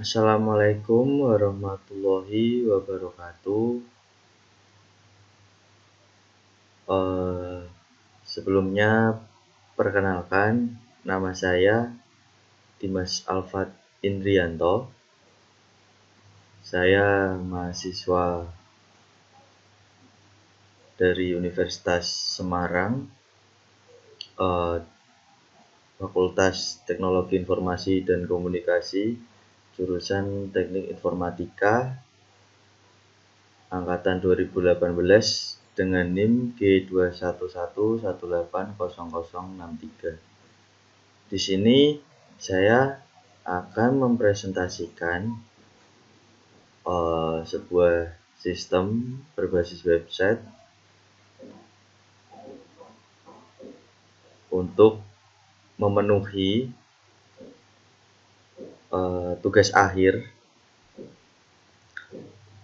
Assalamualaikum warahmatullahi wabarakatuh. Eh, Sebelumnya perkenalkan, nama saya Dimas Alfat Indrianto. Saya mahasiswa dari Universitas Semarang, eh, Fakultas Teknologi Informasi dan Komunikasi, jurusan Teknik Informatika, angkatan 2018 dengan NIM G211180063. Di sini saya akan mempresentasikan sebuah sistem berbasis website untuk memenuhi tugas akhir.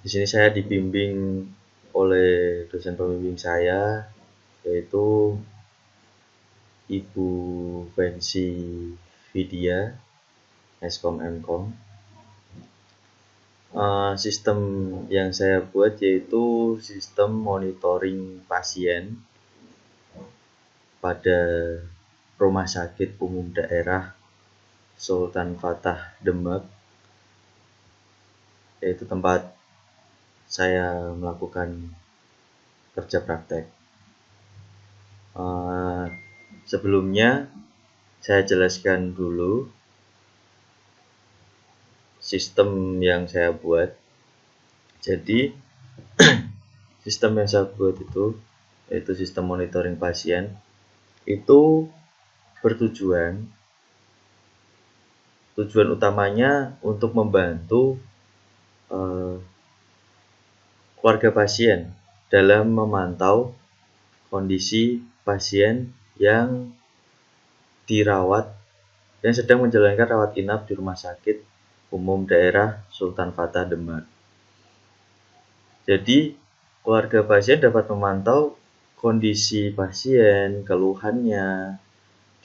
Di sini saya dibimbing oleh dosen pembimbing saya, yaitu Ibu Fancy Vidya, Eskom Mkom. Sistem yang saya buat yaitu sistem monitoring pasien pada Rumah Sakit Umum Daerah Sultan Fatah Demak, yaitu tempat saya melakukan kerja praktek. Sebelumnya saya jelaskan dulu sistem yang saya buat. Jadi sistem yang saya buat itu, yaitu sistem monitoring pasien, itu tujuan utamanya untuk membantu keluarga pasien dalam memantau kondisi pasien yang dirawat, yang sedang menjalankan rawat inap di Rumah Sakit Umum Daerah Sultan Fatah Demak. Jadi keluarga pasien dapat memantau kondisi pasien, keluhannya,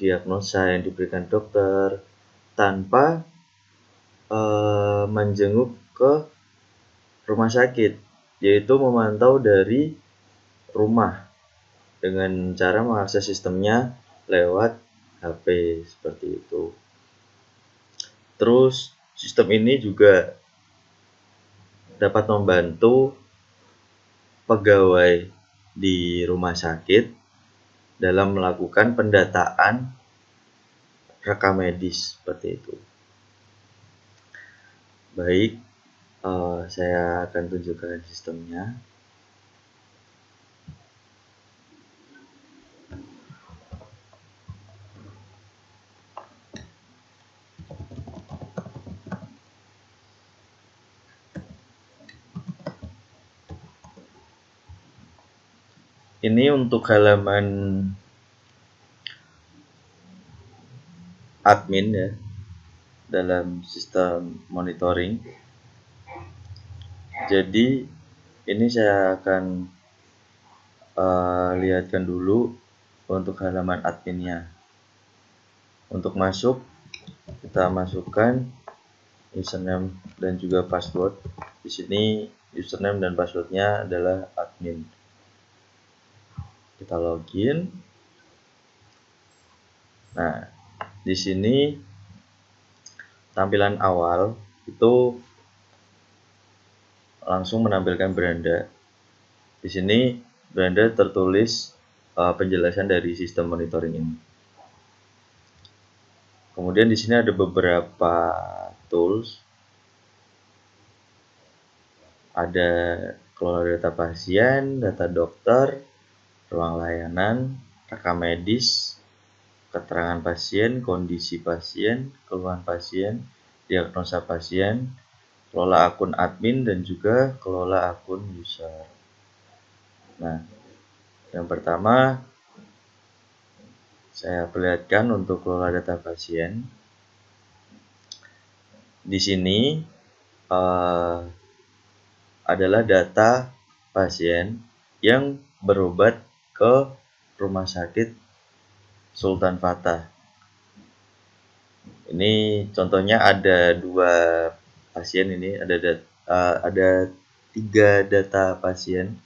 diagnosa yang diberikan dokter, tanpa menjenguk ke rumah sakit, yaitu memantau dari rumah dengan cara mengakses sistemnya lewat HP seperti itu. Terus sistem ini juga dapat membantu pegawai di rumah sakit dalam melakukan pendataan rekam medis seperti itu. Baik, saya akan tunjukkan sistemnya. Ini untuk halaman admin ya, dalam sistem monitoring. Jadi ini saya akan lihatkan dulu untuk halaman adminnya. Untuk masuk, kita masukkan username dan juga password. Di sini username dan passwordnya adalah admin. Kita login. Nah, di sini tampilan awal itu langsung menampilkan beranda. Di sini beranda tertulis penjelasan dari sistem monitoring ini. Kemudian di sini ada beberapa tools. Ada kelola data pasien, data dokter, ruang layanan, rekam medis, keterangan pasien, kondisi pasien, keluhan pasien, diagnosa pasien, kelola akun admin, dan juga kelola akun user. Nah, yang pertama saya perlihatkan untuk kelola data pasien. Di sini adalah data pasien yang berobat ke Rumah Sakit Sultan Fatah. Ini contohnya ada 2 pasien ini ada 3 data pasien,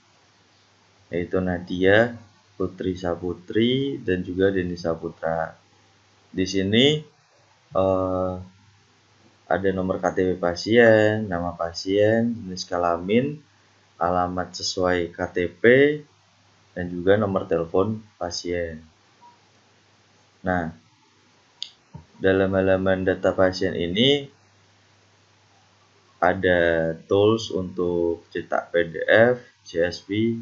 yaitu Nadia, Putri Saputri, dan juga Denny Saputra. Di sini ada nomor KTP pasien, nama pasien, jenis kelamin, alamat sesuai KTP, dan juga nomor telepon pasien. Nah, dalam halaman data pasien ini ada tools untuk cetak PDF, CSV,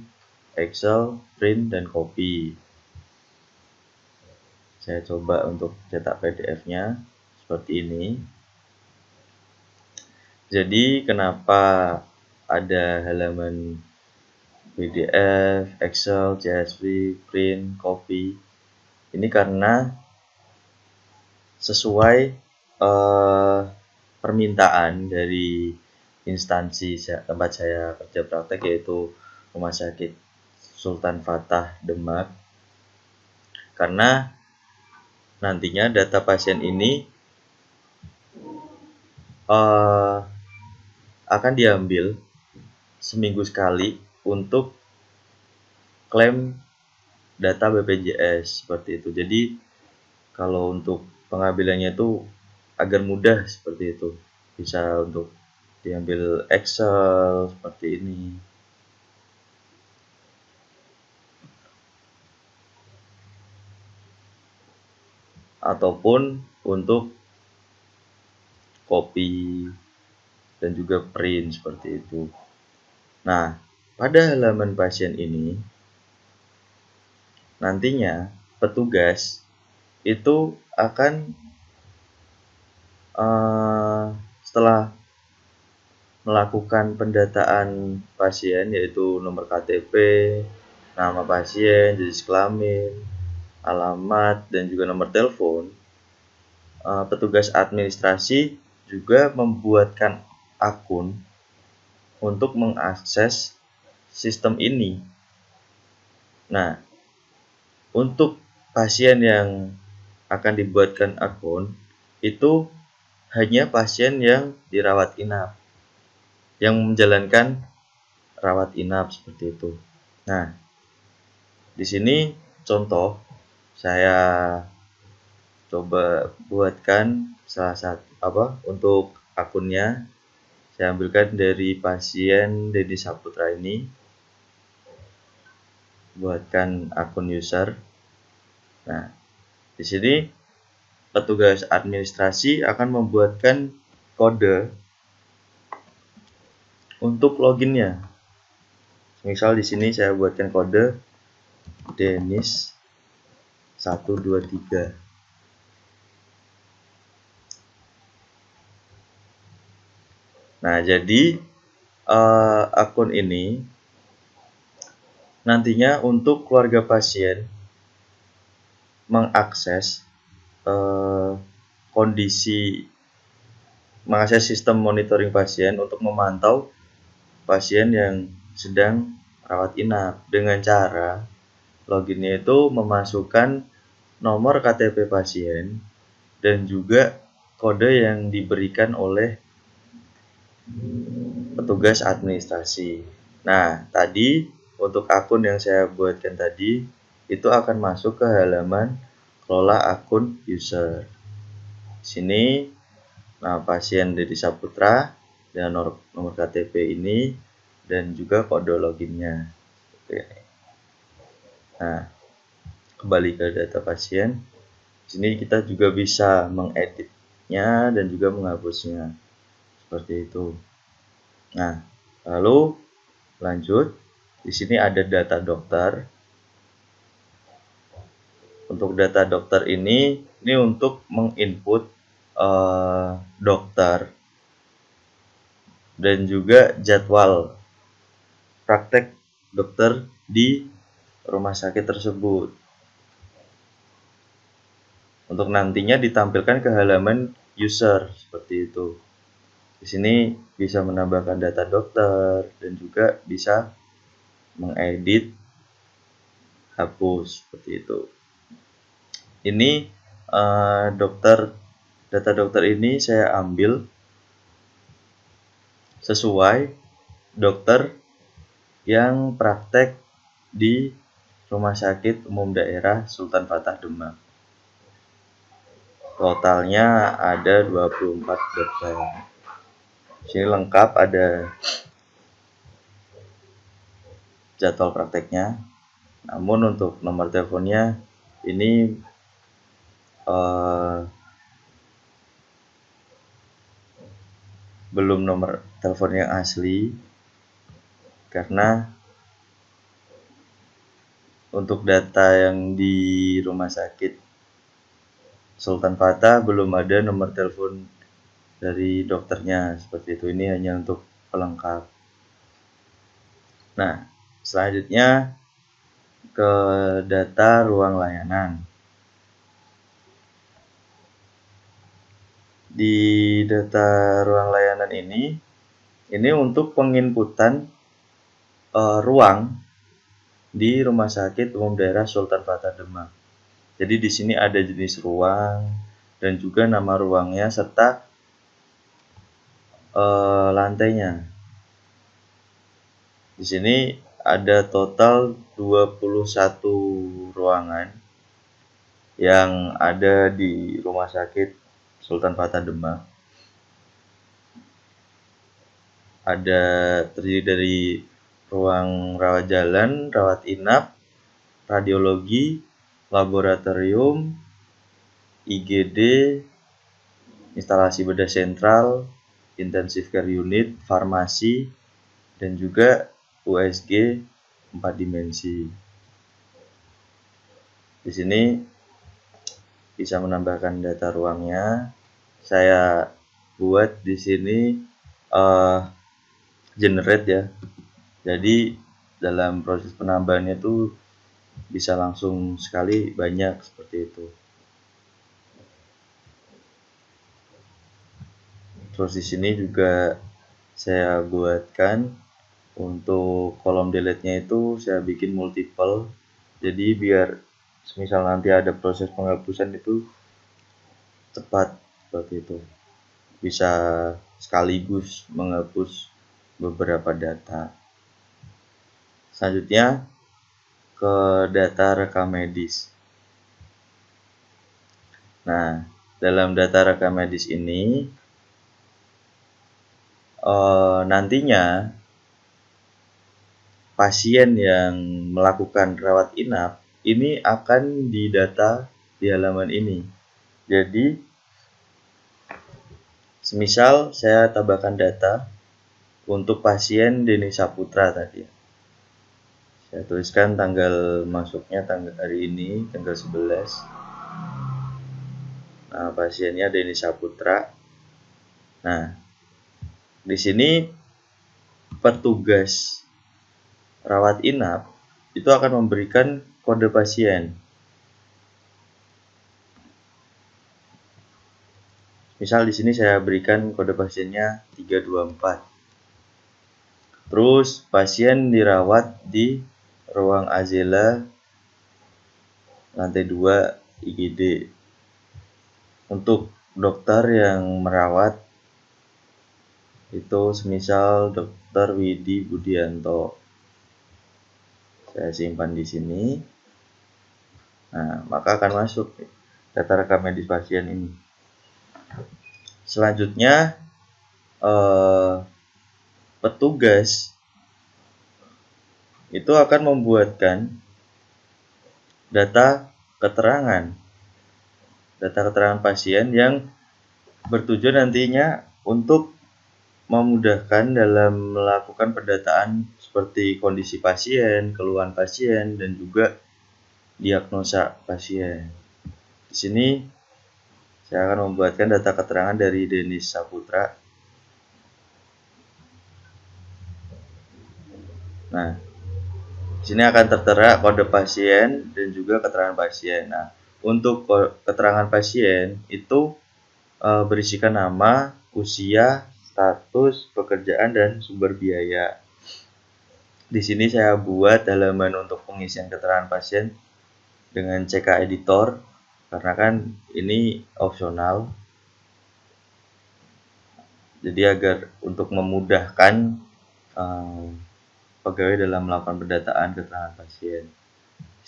Excel, print, dan copy. Saya coba untuk cetak PDF-nya seperti ini. Jadi kenapa ada halaman PDF, Excel, CSV, print, copy? Ini karena sesuai permintaan dari instansi tempat saya kerja praktek, yaitu Rumah Sakit Sultan Fatah Demak, karena nantinya data pasien ini akan diambil seminggu sekali untuk klaim data BPJS seperti itu. Jadi kalau untuk pengambilannya itu agar mudah seperti itu, bisa untuk diambil Excel seperti ini. Ataupun untuk copy dan juga print seperti itu. Nah, pada halaman pasien ini nantinya petugas itu akan setelah melakukan pendataan pasien, yaitu nomor KTP, nama pasien, jenis kelamin, alamat, dan juga nomor telepon, petugas administrasi juga membuatkan akun untuk mengakses sistem ini. Nah, untuk pasien yang akan dibuatkan akun itu hanya pasien yang dirawat inap, yang menjalankan rawat inap seperti itu. Nah, di sini contoh saya coba buatkan salah satu untuk akunnya. Saya ambilkan dari pasien Denny Saputra ini. Buatkan akun user. Nah, di sini petugas administrasi akan membuatkan kode untuk loginnya. Misal di sini saya buatkan kode Dennis 123. Nah, jadi akun ini nantinya untuk keluarga pasien mengakses mengakses sistem monitoring pasien untuk memantau pasien yang sedang rawat inap dengan cara loginnya itu memasukkan nomor KTP pasien dan juga kode yang diberikan oleh petugas administrasi. Nah, tadi untuk akun yang saya buatkan tadi itu akan masuk ke halaman kelola akun user. Sini nama pasien Denny Saputra dengan nomor KTP ini dan juga kode loginnya. Oke. Nah, kembali ke data pasien. Di sini kita juga bisa mengeditnya dan juga menghapusnya. Seperti itu. Nah, lalu lanjut. Di sini ada data dokter. Untuk data dokter ini untuk menginput dokter dan juga jadwal praktek dokter di rumah sakit tersebut. Untuk nantinya ditampilkan ke halaman user seperti itu. Di sini bisa menambahkan data dokter dan juga bisa mengedit, hapus seperti itu. Ini data dokter ini saya ambil sesuai dokter yang praktek di Rumah Sakit Umum Daerah Sultan Fatah Demak. Totalnya ada 24 dokter. Sini lengkap, ada jadwal prakteknya. Namun untuk nomor teleponnya ini belum nomor telepon yang asli, karena untuk data yang di Rumah Sakit Sultan Fatah belum ada nomor telepon dari dokternya seperti itu. Ini hanya untuk pelengkap. Nah, selanjutnya ke data ruang layanan. Di data ruang layanan ini untuk penginputan ruang di Rumah Sakit Umum Daerah Sultan Fatah Demak. Jadi di sini ada jenis ruang dan juga nama ruangnya serta lantainya. Di sini ada total 21 ruangan yang ada di Rumah Sakit Sultan Fatah Demak. Ada terdiri dari ruang rawat jalan, rawat inap, radiologi, laboratorium, IGD, instalasi bedah sentral, intensive care unit, farmasi, dan juga USG 4 dimensi. Di sini bisa menambahkan data ruangnya. Saya buat di sini generate ya. Jadi dalam proses penambahannya itu bisa langsung sekali banyak seperti itu. Terus di sini juga saya buatkan untuk kolom delete-nya itu saya bikin multiple. Jadi biar misal nanti ada proses penghapusan itu cepat seperti itu. Bisa sekaligus menghapus beberapa data. Selanjutnya ke data rekam medis. Nah, dalam data rekam medis ini nantinya pasien yang melakukan rawat inap ini akan didata di halaman ini. Jadi, semisal saya tambahkan data untuk pasien Denny Saputra tadi. Saya tuliskan tanggal masuknya tanggal hari ini, tanggal 11. Nah, pasiennya Denny Saputra. Nah, di sini petugas rawat inap itu akan memberikan kode pasien. Misal di sini saya berikan kode pasiennya 324. Terus pasien dirawat di ruang Azela lantai 2 IGD. Untuk dokter yang merawat itu semisal Dr. Widi Budianto. Saya simpan di sini. Nah, maka akan masuk data rekam medis pasien ini. Selanjutnya petugas itu akan membuatkan data keterangan pasien yang bertujuan nantinya untuk memudahkan dalam melakukan pendataan seperti kondisi pasien, keluhan pasien, dan juga diagnosa pasien. Di sini saya akan membuatkan data keterangan dari Denny Saputra. Nah, di sini akan tertera kode pasien dan juga keterangan pasien. Nah, untuk keterangan pasien itu berisikan nama, usia, status, pekerjaan, dan sumber biaya. Di sini saya buat halaman untuk pengisian keterangan pasien dengan CK Editor, karena kan ini opsional. Jadi agar untuk memudahkan pegawai dalam melakukan pendataan keterangan pasien.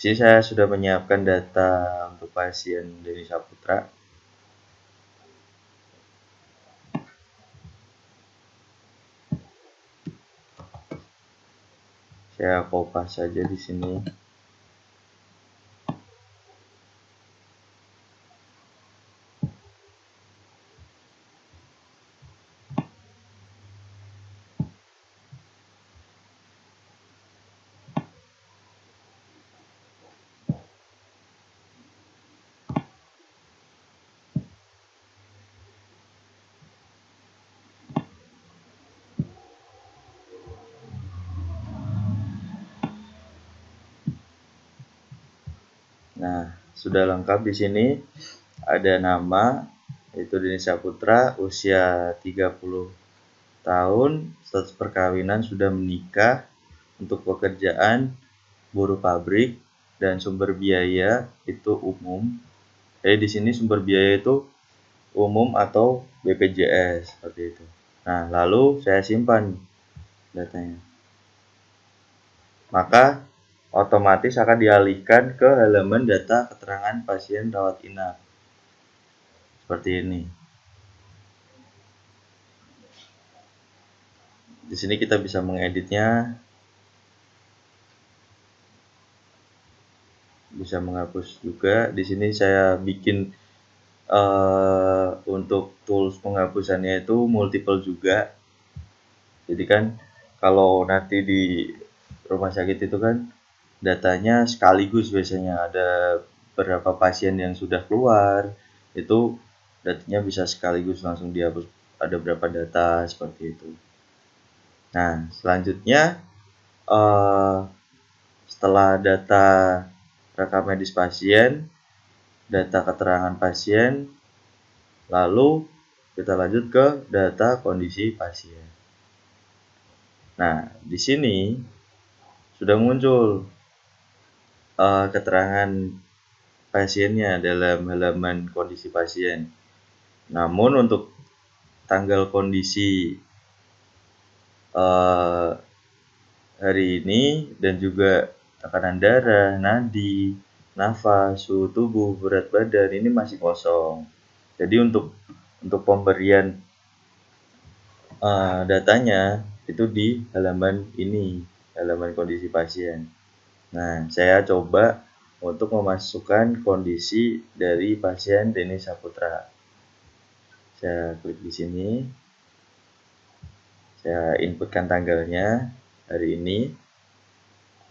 Di sini saya sudah menyiapkan data untuk pasien Denny Saputra. Saya copy saja di sini. Nah, sudah lengkap di sini. Ada nama, yaitu Denny Saputra, usia 30 tahun, status perkawinan sudah menikah, untuk pekerjaan buruh pabrik, dan sumber biaya itu umum. Jadi di sini sumber biaya itu umum atau BPJS seperti itu. Nah, lalu saya simpan datanya. Maka otomatis akan dialihkan ke halaman data keterangan pasien rawat inap. Seperti ini. Di sini kita bisa mengeditnya, bisa menghapus juga. Di sini saya bikin untuk tools penghapusannya itu multiple juga. Jadi kan kalau nanti di rumah sakit itu kan datanya sekaligus, biasanya ada beberapa pasien yang sudah keluar, itu datanya bisa sekaligus langsung dihapus, ada berapa data seperti itu. Nah, selanjutnya setelah data rekam medis pasien, data keterangan pasien, lalu kita lanjut ke data kondisi pasien. Nah, di sini sudah muncul keterangan pasiennya dalam halaman kondisi pasien. Namun untuk tanggal kondisi hari ini dan juga tekanan darah, nadi, nafas, suhu tubuh, berat badan ini masih kosong. Jadi untuk pemberian datanya itu di halaman ini, halaman kondisi pasien. Nah, saya coba untuk memasukkan kondisi dari pasien Denny Saputra. Saya klik di sini. Saya inputkan tanggalnya hari ini.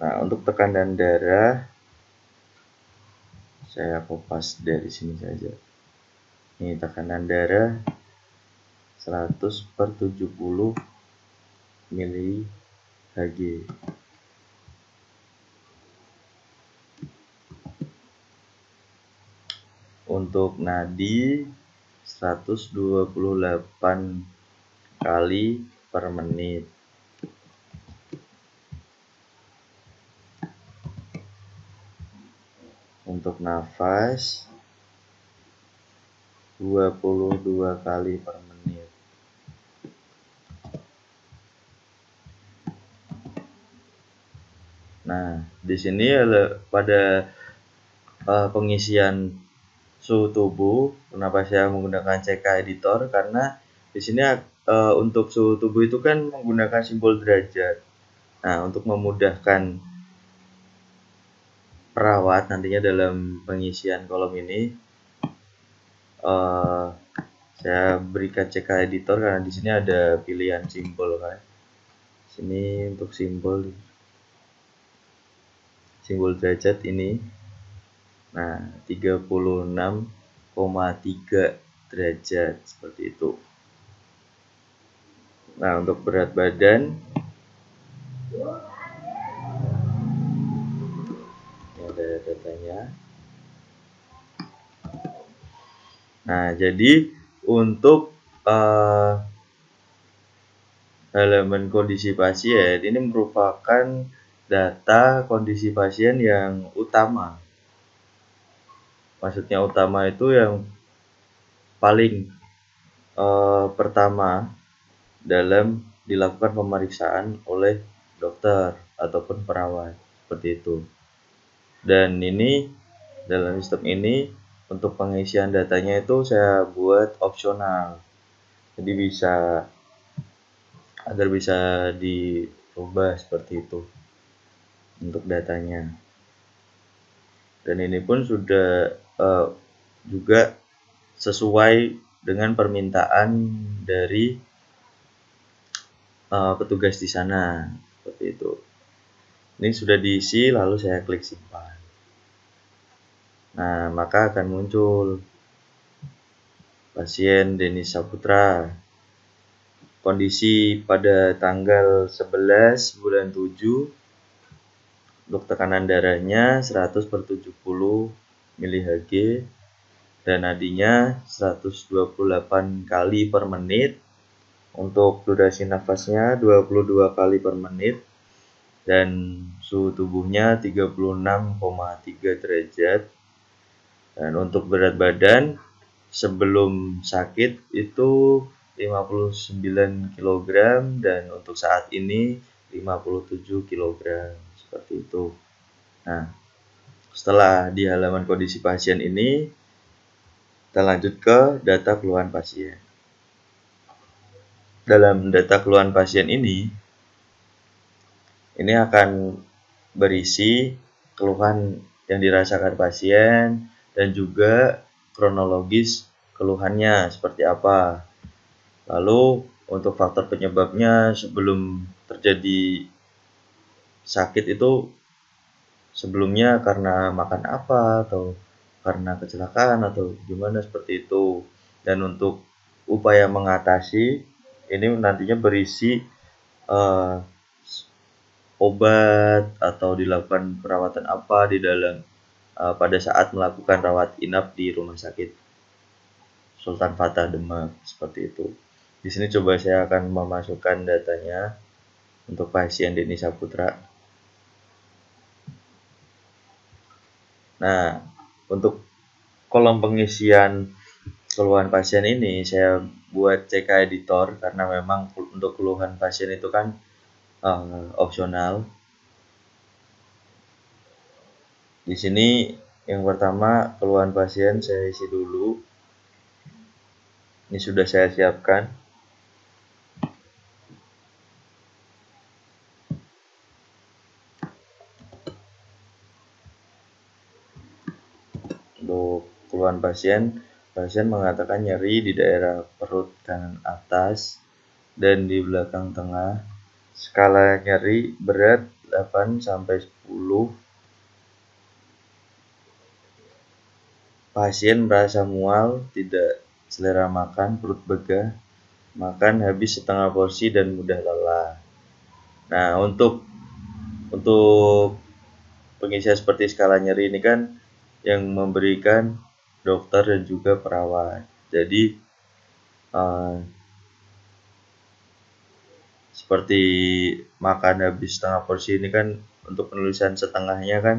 Nah, untuk tekanan darah saya kopas dari sini saja. Ini tekanan darah 100/70 mili/Hg. Untuk nadi 128 kali per menit. Untuk nafas 22 kali per menit. Nah, di sini pada pengisian suhu tubuh, kenapa saya menggunakan CK editor, karena di sini untuk suhu tubuh itu kan menggunakan simbol derajat. Nah, untuk memudahkan perawat nantinya dalam pengisian kolom ini, saya berikan CK editor karena di sini ada pilihan simbol kan. Sini untuk simbol derajat ini. Nah, 36,3 derajat seperti itu. Nah, untuk berat badan ini ada datanya. Nah, jadi untuk halaman kondisi pasien ini merupakan data kondisi pasien yang utama. Maksudnya utama itu yang paling pertama dalam dilakukan pemeriksaan oleh dokter ataupun perawat, seperti itu. Dan ini dalam sistem ini untuk pengisian datanya itu saya buat opsional, jadi agar bisa dirubah seperti itu untuk datanya. Dan ini pun sudah juga sesuai dengan permintaan dari petugas di sana, seperti itu. Ini sudah diisi, lalu saya klik simpan. Nah, maka akan muncul pasien Denny Saputra. Kondisi pada tanggal 11 bulan 7, untuk tekanan darahnya 100/70 mHg dan nadinya 128 kali per menit. Untuk durasi nafasnya 22 kali per menit dan suhu tubuhnya 36,3 derajat. Dan untuk berat badan sebelum sakit itu 59 kg dan untuk saat ini 57 kg, seperti itu. Nah, setelah di halaman kondisi pasien ini, kita lanjut ke data keluhan pasien. Dalam data keluhan pasien ini akan berisi keluhan yang dirasakan pasien dan juga kronologis keluhannya seperti apa. Lalu untuk faktor penyebabnya sebelum terjadi sakit itu sebelumnya karena makan apa atau karena kecelakaan atau gimana, seperti itu. Dan untuk upaya mengatasi ini nantinya berisi obat atau dilakukan perawatan apa di dalam pada saat melakukan rawat inap di rumah sakit Sultan Fatah Demak, seperti itu. Di sini coba saya akan memasukkan datanya untuk pasien Denny Saputra. Nah, untuk kolom pengisian keluhan pasien ini saya buat CK editor karena memang untuk keluhan pasien itu kan opsional. Di sini yang pertama keluhan pasien saya isi dulu. Ini sudah saya siapkan. Untuk keluhan pasien mengatakan nyeri di daerah perut kanan atas dan di belakang tengah. Skala nyeri berat 8-10. Pasien merasa mual, tidak selera makan, perut begah, makan habis setengah porsi dan mudah lelah. Nah, untuk pengisian seperti skala nyeri ini kan yang memberikan dokter dan juga perawat. Jadi seperti makan habis setengah porsi ini kan untuk penulisan setengahnya kan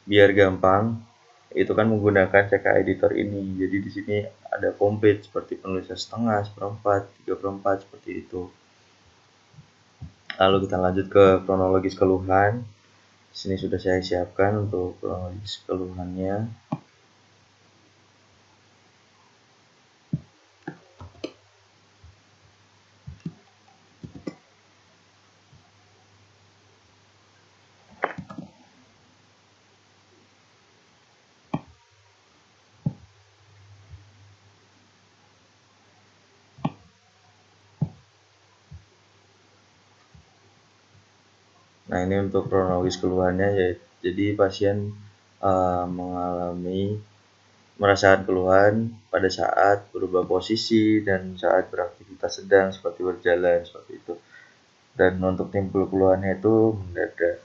biar gampang, itu kan menggunakan CK editor ini. Jadi di sini ada complete seperti penulisan setengah, seperempat, 3/4, seperti itu. Lalu kita lanjut ke kronologis keluhan. Di sini sudah saya siapkan untuk kronologis keluhannya. Nah, ini untuk kronologis keluhannya ya. Jadi pasien merasakan keluhan pada saat berubah posisi dan saat beraktivitas sedang seperti berjalan, seperti itu. Dan untuk timbul keluhannya itu mendadak.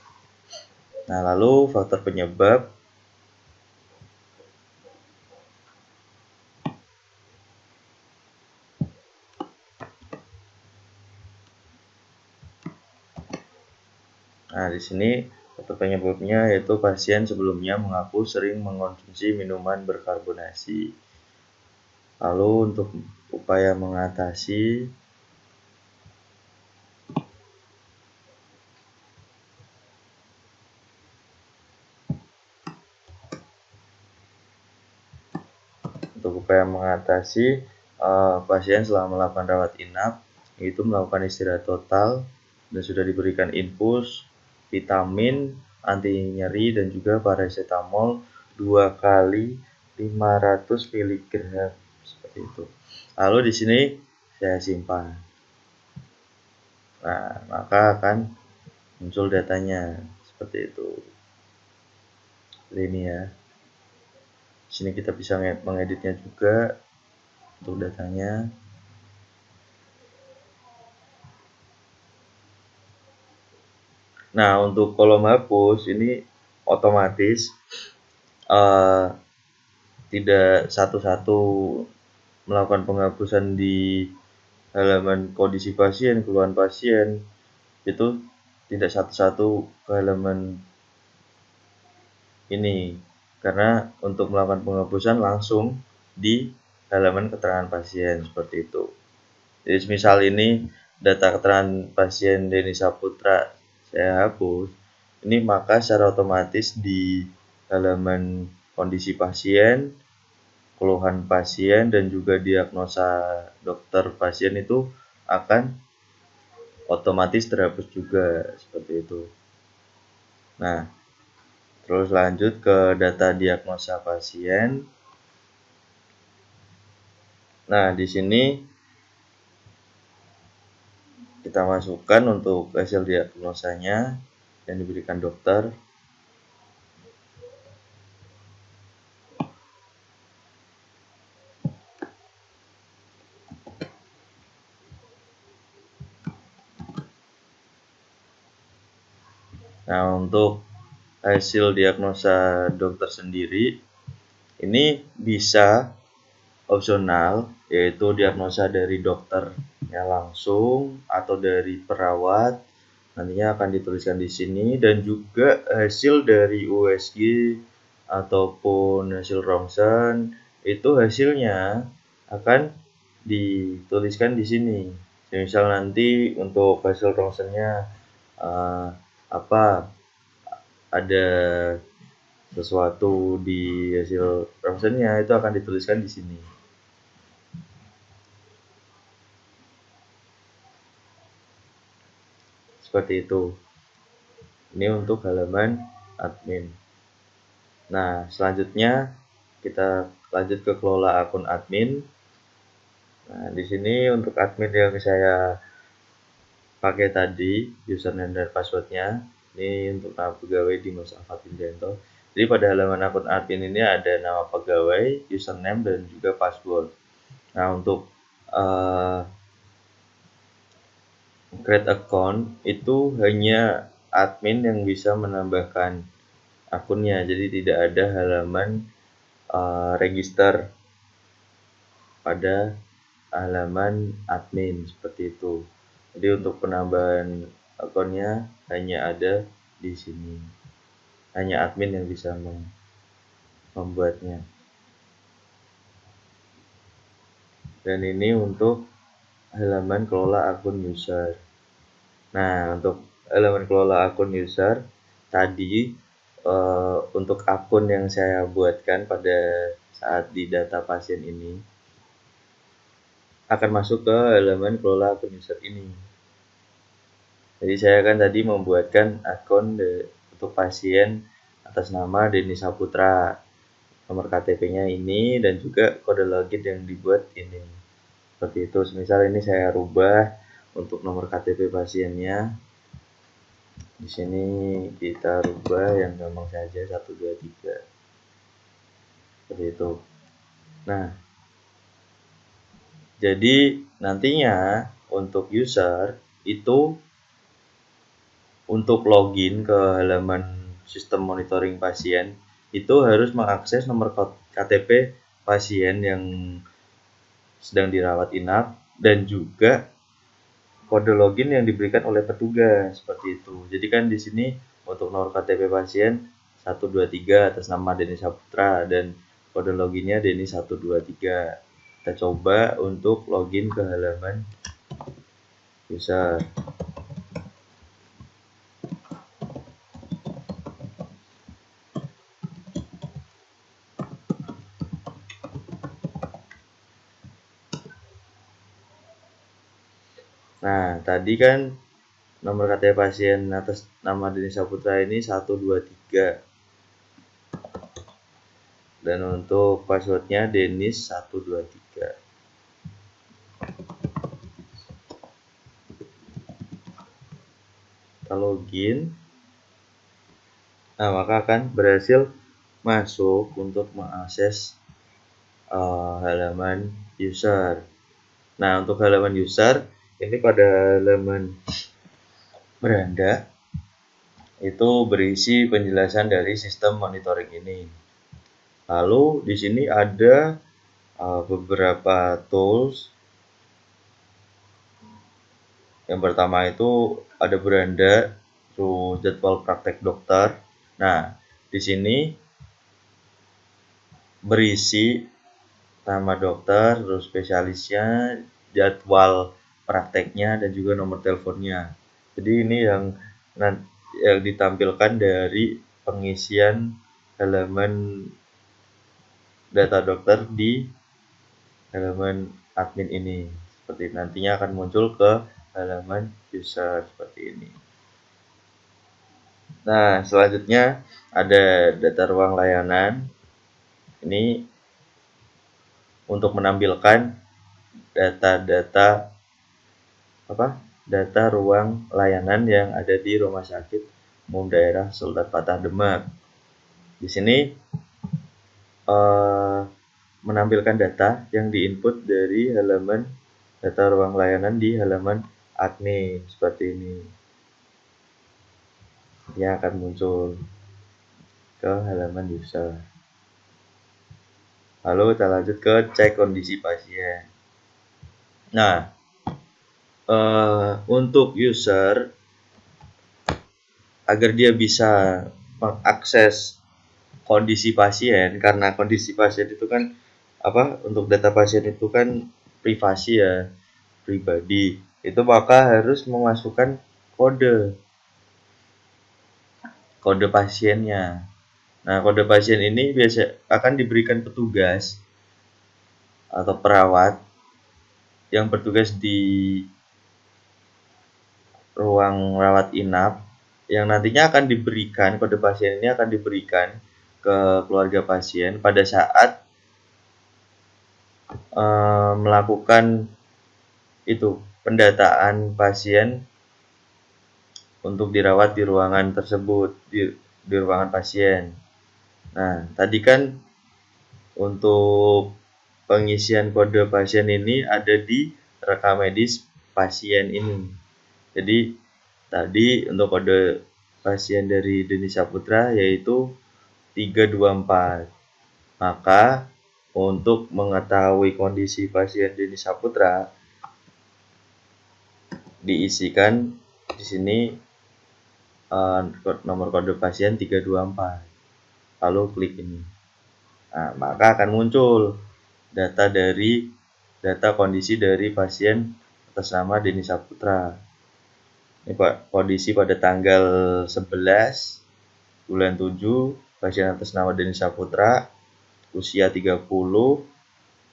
Nah, lalu faktor penyebab. Nah, di sini faktor penyebabnya yaitu pasien sebelumnya mengaku sering mengonsumsi minuman berkarbonasi. Lalu untuk upaya mengatasi supaya mengatasi pasien selama melakukan rawat inap, yaitu melakukan istirahat total dan sudah diberikan infus, vitamin, anti nyeri dan juga paracetamol 2 kali 500 mg seperti itu. Lalu di sini saya simpan. Nah, maka akan muncul datanya seperti itu. Ini ya. Di sini kita bisa mengeditnya juga untuk datanya. Nah, untuk kolom hapus ini otomatis tidak satu-satu melakukan penghapusan di halaman kondisi pasien, keluhan pasien, itu tidak satu-satu ke halaman ini, karena untuk melakukan penghapusan langsung di halaman keterangan pasien seperti itu. Jadi misal ini data keterangan pasien Denny Saputra saya hapus, ini maka secara otomatis di halaman kondisi pasien, keluhan pasien dan juga diagnosa dokter pasien itu akan otomatis terhapus juga seperti itu. Nah, terus lanjut ke data diagnosa pasien. Nah, di sini kita masukkan untuk hasil diagnosanya yang diberikan dokter. Nah, untuk hasil diagnosa dokter sendiri ini bisa opsional, yaitu diagnosa dari dokternya langsung atau dari perawat, nantinya akan dituliskan di sini, dan juga hasil dari USG ataupun hasil ronsen itu hasilnya akan dituliskan di sini. Misal nanti untuk hasil ronsennya ada sesuatu di hasil ronsennya itu akan dituliskan di sini. Seperti itu. Ini untuk halaman admin. Nah, selanjutnya kita lanjut ke kelola akun admin. Nah, di sini untuk admin yang saya pakai tadi, username dan passwordnya, ini untuk nama pegawai Dimas Alfatindrianto. Jadi pada halaman akun admin ini ada nama pegawai, username dan juga password. Nah, untuk create account itu hanya admin yang bisa menambahkan akunnya, jadi tidak ada halaman register pada halaman admin seperti itu. Jadi untuk penambahan akunnya hanya ada di sini, hanya admin yang bisa membuatnya. Dan ini untuk halaman kelola akun user. Nah, untuk halaman kelola akun user tadi untuk akun yang saya buatkan pada saat di data pasien ini akan masuk ke halaman kelola akun user ini. Jadi saya kan tadi membuatkan akun untuk pasien atas nama Denny Saputra, nomor KTP-nya ini dan juga kode login yang dibuat ini. Seperti itu. Misal ini saya rubah untuk nomor KTP pasiennya. Di sini kita rubah yang gampang saja 123. Seperti itu. Nah, jadi nantinya untuk user itu untuk login ke halaman sistem monitoring pasien itu harus mengakses nomor KTP pasien yang sedang dirawat inap dan juga kode login yang diberikan oleh petugas seperti itu. Jadi kan di sini untuk nomor KTP pasien 123 atas nama Denny Saputra dan kode loginnya Denny 123. Kita coba untuk login ke halaman user. Nah, tadi kan nomor KTP pasien atas nama Denny Saputra ini 123. Dan untuk passwordnya Denis 123. Kita login. Nah, maka akan berhasil masuk untuk mengakses halaman user. Nah, untuk halaman user ini pada halaman beranda itu berisi penjelasan dari sistem monitoring ini. Lalu di sini ada beberapa tools. Yang pertama itu ada beranda, terus jadwal praktek dokter. Nah, di sini berisi nama dokter, terus spesialisnya, jadwal prakteknya, dan juga nomor teleponnya. Jadi ini yang ditampilkan dari pengisian halaman data dokter di halaman admin ini. Seperti nantinya akan muncul ke halaman user seperti ini. Nah, selanjutnya ada data ruang layanan. Ini untuk menampilkan data ruang layanan yang ada di Rumah Sakit Umum Daerah Sultan Fatah Demak. Di sini menampilkan data yang diinput dari halaman data ruang layanan di halaman admin seperti ini. Yang akan muncul ke halaman user. Lalu kita lanjut ke cek kondisi pasien. Nah, untuk user agar dia bisa mengakses kondisi pasien, karena kondisi pasien itu kan untuk data pasien itu kan privasi ya, pribadi, itu maka harus memasukkan kode pasiennya. Nah, kode pasien ini biasa akan diberikan petugas atau perawat yang bertugas di ruang rawat inap, yang nantinya akan diberikan kode pasien ini akan diberikan ke keluarga pasien pada saat melakukan pendataan pasien untuk dirawat di ruangan tersebut, di ruangan pasien. Nah, tadi kan untuk pengisian kode pasien ini ada di rekam medis pasien ini. Jadi tadi untuk kode pasien dari Denny Saputra yaitu 324. Maka untuk mengetahui kondisi pasien Denny Saputra diisikan di sini nomor kode pasien 324. Lalu klik ini. Nah, maka akan muncul data kondisi dari pasien atas nama Denny Saputra. Ini kondisi pada tanggal 11 bulan 7, pasien atas nama Denny Saputra, usia 30,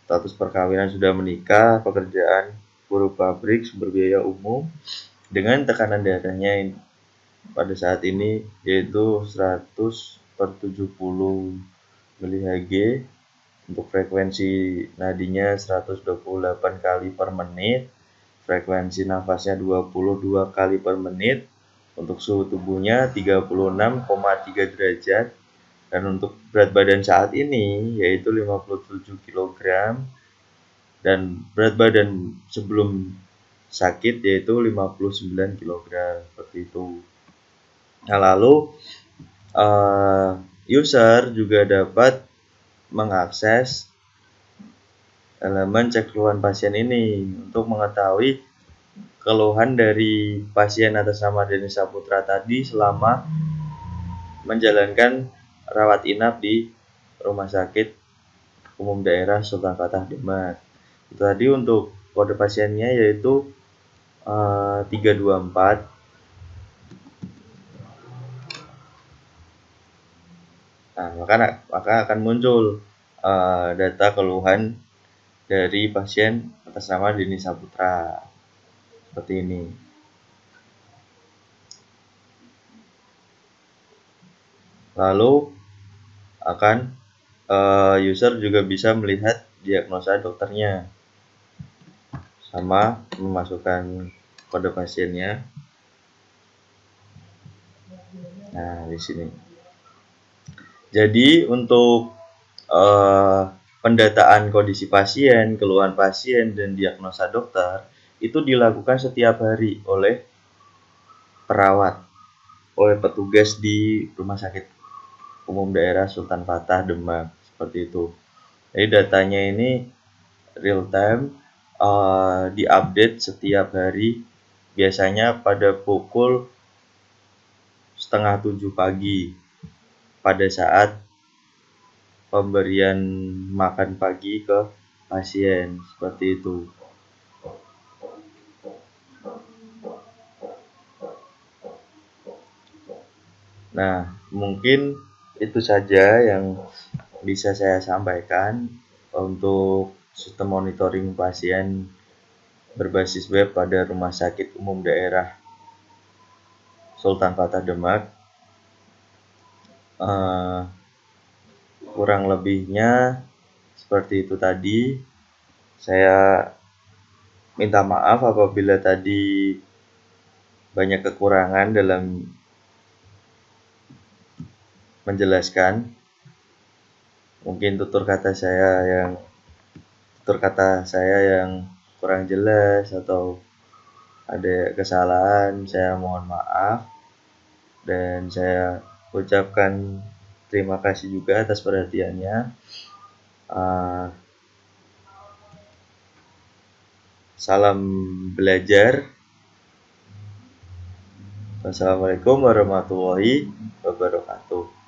status perkawinan sudah menikah, pekerjaan buruh pabrik, sumber biaya umum, dengan tekanan darahnya pada saat ini yaitu 100/70 mHg, untuk frekuensi nadinya 128 kali per menit, frekuensi nafasnya 22 kali per menit, untuk suhu tubuhnya 36,3 derajat, dan untuk berat badan saat ini yaitu 57 kg, dan berat badan sebelum sakit yaitu 59 kg, seperti itu. Nah, lalu user juga dapat mengakses elemen cek keluhan pasien ini untuk mengetahui keluhan dari pasien atas nama Denny Saputra tadi selama menjalankan rawat inap di Rumah Sakit Umum Daerah Sultan Fatah Demak. Itu tadi untuk kode pasiennya yaitu 324. Nah, maka akan muncul data keluhan dari pasien atas nama Denny Saputra. seperti ini. Lalu user juga bisa melihat diagnosa dokternya sama memasukkan kode pasiennya. Nah, di sini. Jadi untuk pendataan kondisi pasien, keluhan pasien, dan diagnosa dokter itu dilakukan setiap hari oleh perawat, oleh petugas di Rumah Sakit Umum Daerah Sultan Fatah Demak, seperti itu. Jadi datanya ini real time, diupdate setiap hari, biasanya pada pukul 6:30 pagi pada saat pemberian makan pagi ke pasien, seperti itu. Nah, mungkin itu saja yang bisa saya sampaikan untuk sistem monitoring pasien berbasis web pada Rumah Sakit Umum Daerah Sultan Fatah Demak. Kurang lebihnya seperti itu tadi. Saya minta maaf apabila tadi banyak kekurangan dalam menjelaskan. Mungkin tutur kata saya yang kurang jelas atau ada kesalahan, saya mohon maaf. Dan saya ucapkan terima kasih juga atas perhatiannya. Salam belajar. Wassalamualaikum warahmatullahi wabarakatuh.